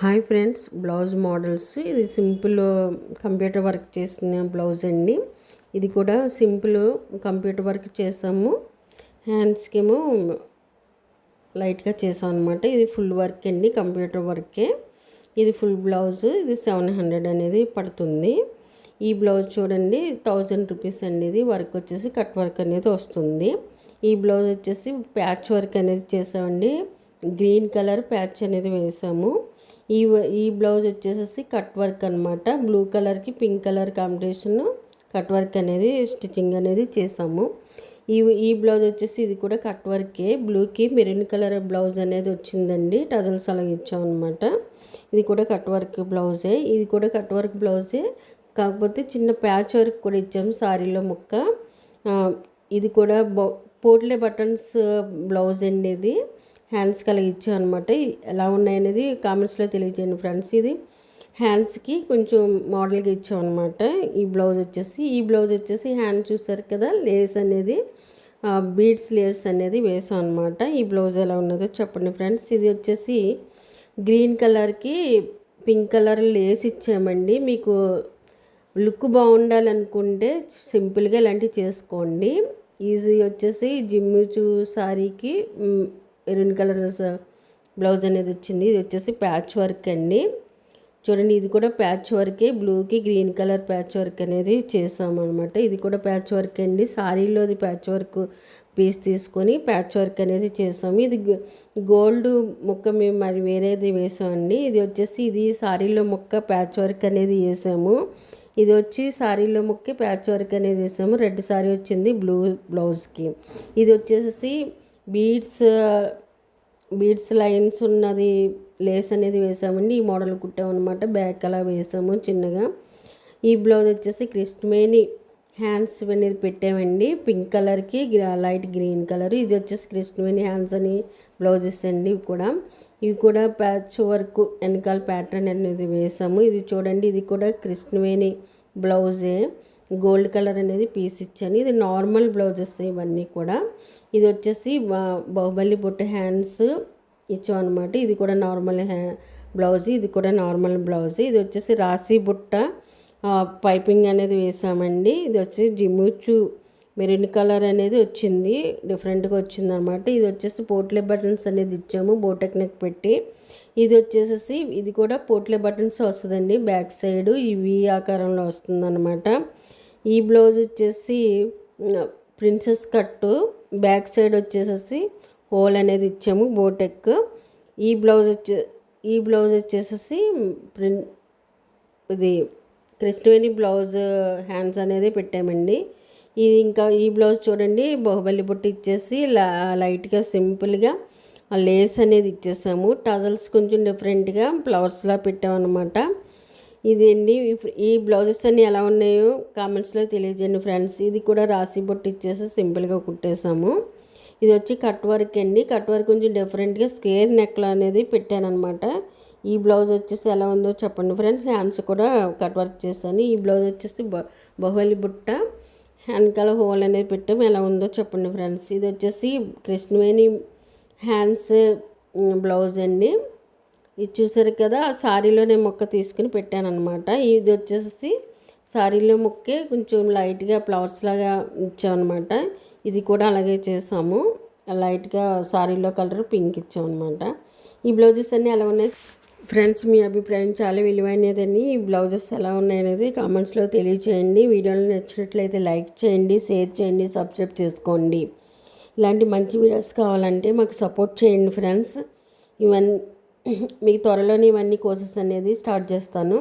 Hi friends, blouse models. ఇది simple computer work చేసిన blouse అండి. ఇది కూడా సింపుల్ కంప్యూటర్ వర్క్ చేసాము. హ్యాండ్స్కి ఏమో లైట్గా చేసాం అనమాట. ఇది ఫుల్ వర్క్ అండి, కంప్యూటర్ వర్కే. ఇది ఫుల్ బ్లౌజ్. ఇది 700 అనేది పడుతుంది. ఈ బ్లౌజ్ చూడండి 1000 రూపీస్ అండి. ఇది వర్క్ వచ్చేసి కట్ వర్క్ అనేది వస్తుంది. ఈ బ్లౌజ్ వచ్చేసి ప్యాచ్ వర్క్ అనేది చేసామండి. గ్రీన్ కలర్ ప్యాచ్ అనేది వేసాము. ఈ బ్లౌజ్ వచ్చేసి కట్ వర్క్ అనమాట. బ్లూ కలర్కి pink colour combination cut work అనేది స్టిచ్చింగ్ అనేది చేసాము. ఈ బ్లౌజ్ వచ్చేసి ఇది కూడా కట్ వర్కే. బ్లూకి మెరూన్ కలర్ బ్లౌజ్ అనేది వచ్చిందండి. టజల్స్ అలాగే ఇచ్చామన్నమాట. ఇది కూడా కట్ వర్క్ బ్లౌజే. ఇది కూడా కట్ వర్క్ బ్లౌజే, కాకపోతే చిన్న ప్యాచ్ వర్క్ కూడా ఇచ్చాము సారీలో ముక్క. ఇది కూడా పోట్లే బటన్స్ బ్లౌజ్ అండి. ఇది హ్యాండ్స్ కలిగి ఇచ్చాం అనమాట. ఎలా ఉన్నాయనేది కామెంట్స్లో తెలియజేయండి ఫ్రెండ్స్. ఇది హ్యాండ్స్కి కొంచెం మోడల్గా ఇచ్చాం అనమాట. ఈ బ్లౌజ్ వచ్చేసి హ్యాండ్ చూసారు కదా, లేస్ అనేది బీడ్స్ లేస్ అనేది వేసాం అనమాట. ఈ బ్లౌజ్ ఎలా ఉన్నదో చెప్పండి ఫ్రెండ్స్. ఇది వచ్చేసి గ్రీన్ కలర్కి పింక్ కలర్ లేస్ ఇచ్చామండి. మీకు లుక్ బాగుండాలనుకుంటే సింపుల్గా ఇలాంటివి చేసుకోండి. ఇది వచ్చేసి జిమ్మిచూ సారీకి మెరూన్ కలర్ బ్లౌజ్ అనేది వచ్చింది. ఇది వచ్చేసి ప్యాచ్ వర్క్ అండి. చూడండి, ఇది కూడా ప్యాచ్ వర్కే. బ్లూకి గ్రీన్ కలర్ ప్యాచ్ వర్క్ అనేది చేసామన్నమాట. ఇది కూడా ప్యాచ్ వర్క్ అండి. సారీలోది ప్యాచ్ వర్క్ పీస్ తీసుకొని ప్యాచ్ వర్క్ అనేది చేసాము. ఇది గోల్డ్ ముక్క మేము మరి వేరేది వేసామండి. ఇది సారీలో ముక్క ప్యాచ్ వర్క్ అనేది వేసాము. ఇది వచ్చి సారీలో ముక్కి ప్యాచ్ వర్క్ అనేది వేసాము. రెడ్ సారీ వచ్చింది బ్లూ బ్లౌజ్కి. ఇది వచ్చేసి బీడ్స్ లైన్స్ ఉన్నది లేస్ అనేది వేసామండి. ఈ మోడల్ కుట్టామన్నమాట. బ్యాక్ అలా వేసాము చిన్నగా. ఈ బ్లౌజ్ వచ్చేసి కృష్ణవేణి హ్యాండ్స్ అనేది పెట్టామండి. పింక్ కలర్కి లైట్ గ్రీన్ కలర్. ఇది వచ్చేసి కృష్ణవేణి హ్యాండ్స్ అని బ్లౌజెస్ అండి. ఇవి కూడా ప్యాచ్ వర్క్ వెనకాల ప్యాటర్న్ అనేది వేసాము. ఇది చూడండి, ఇది కూడా కృష్ణవేణి బ్లౌజే. గోల్డ్ కలర్ అనేది పీస్ ఇచ్చాను. ఇది నార్మల్ బ్లౌజెస్ ఇవన్నీ కూడా. ఇది వచ్చేసి బాహుబలి బుట్ట హ్యాండ్స్ ఇచ్చాం అనమాట. ఇది కూడా నార్మల్ బ్లౌజ్. ఇది కూడా నార్మల్ బ్లౌజ్. ఇది వచ్చేసి రాశి బుట్ట పైపింగ్ అనేది వేసామండి. ఇది వచ్చి జిమ్మిచూ మెరూన్ కలర్ అనేది వచ్చింది, డిఫరెంట్గా వచ్చింది అనమాట. ఇది వచ్చేసి పోట్లే బటన్స్ అనేది ఇచ్చాము బోటెక్ నెక్ పెట్టి. ఇది కూడా పోట్లే బటన్స్ వస్తుందండి. బ్యాక్ సైడ్ ఇవి ఆకారంలో వస్తుందన్నమాట. ఈ బ్లౌజ్ వచ్చేసి ప్రిన్సెస్ కట్టు. బ్యాక్ సైడ్ వచ్చేసి హోల్ అనేది ఇచ్చాము బోటెక్. ఈ బ్లౌజ్ వచ్చేసి ఇది కృష్ణవేణి బ్లౌజ్ హ్యాండ్స్ అనేది పెట్టామండి. ఈ బ్లౌజ్ చూడండి, బాహుబలి బుట్ట ఇచ్చేసి లైట్గా సింపుల్గా లేస్ అనేది ఇచ్చేసాము. టజల్స్ కొంచెం డిఫరెంట్గా ఫ్లవర్స్లా పెట్టామన్నమాట. ఇదండి. ఈ బ్లౌజెస్ అన్నీ ఎలా ఉన్నాయో కామెంట్స్లో తెలియజేయండి ఫ్రెండ్స్. ఇది కూడా రాసి బొట్టు ఇచ్చేసి సింపుల్గా కుట్టేసాము. ఇది వచ్చి కట్ వర్క్ అండి. కట్ వర్క్ కొంచెం డిఫరెంట్గా స్క్వేర్ నెక్లు అనేది పెట్టాను అనమాట. ఈ బ్లౌజ్ వచ్చేసి ఎలా ఉందో చెప్పండి ఫ్రెండ్స్. హ్యాండ్స్ కూడా కట్ వర్క్ చేశాను. ఈ బ్లౌజ్ వచ్చేసి బాహుబలి బుట్ట వెనకాల హోల్ అనేది పెట్టాము. ఎలా ఉందో చెప్పండి ఫ్రెండ్స్. ఇది వచ్చేసి కృష్ణవేణి హ్యాండ్స్ బ్లౌజ్ అండి. ఇది చూసారు కదా, సారీలోనే మొక్క తీసుకుని పెట్టాను అనమాట. ఇది వచ్చేసి సారీలో మొక్కే కొంచెం లైట్గా ఫ్లవర్స్ లాగా ఇచ్చామన్నమాట. ఇది కూడా అలాగే చేసాము. లైట్గా సారీలో కలర్ పింక్ ఇచ్చామన్నమాట. ఈ బ్లౌజెస్ అన్నీ ఎలా ఉన్నాయి ఫ్రెండ్స్, మీ అభిప్రాయం చాలా విలువైనదని. ఈ బ్లౌజెస్ ఎలా ఉన్నాయనేది కామెంట్స్లో తెలియచేయండి. వీడియోలు నచ్చినట్లయితే లైక్ చేయండి, షేర్ చేయండి, సబ్స్క్రైబ్ చేసుకోండి. ఇలాంటి మంచి వీడియోస్ కావాలంటే మాకు సపోర్ట్ చేయండి ఫ్రెండ్స్. మీకు త్వరలోనే ఇవన్నీ కోర్సెస్ అనేది స్టార్ట్ చేస్తాను.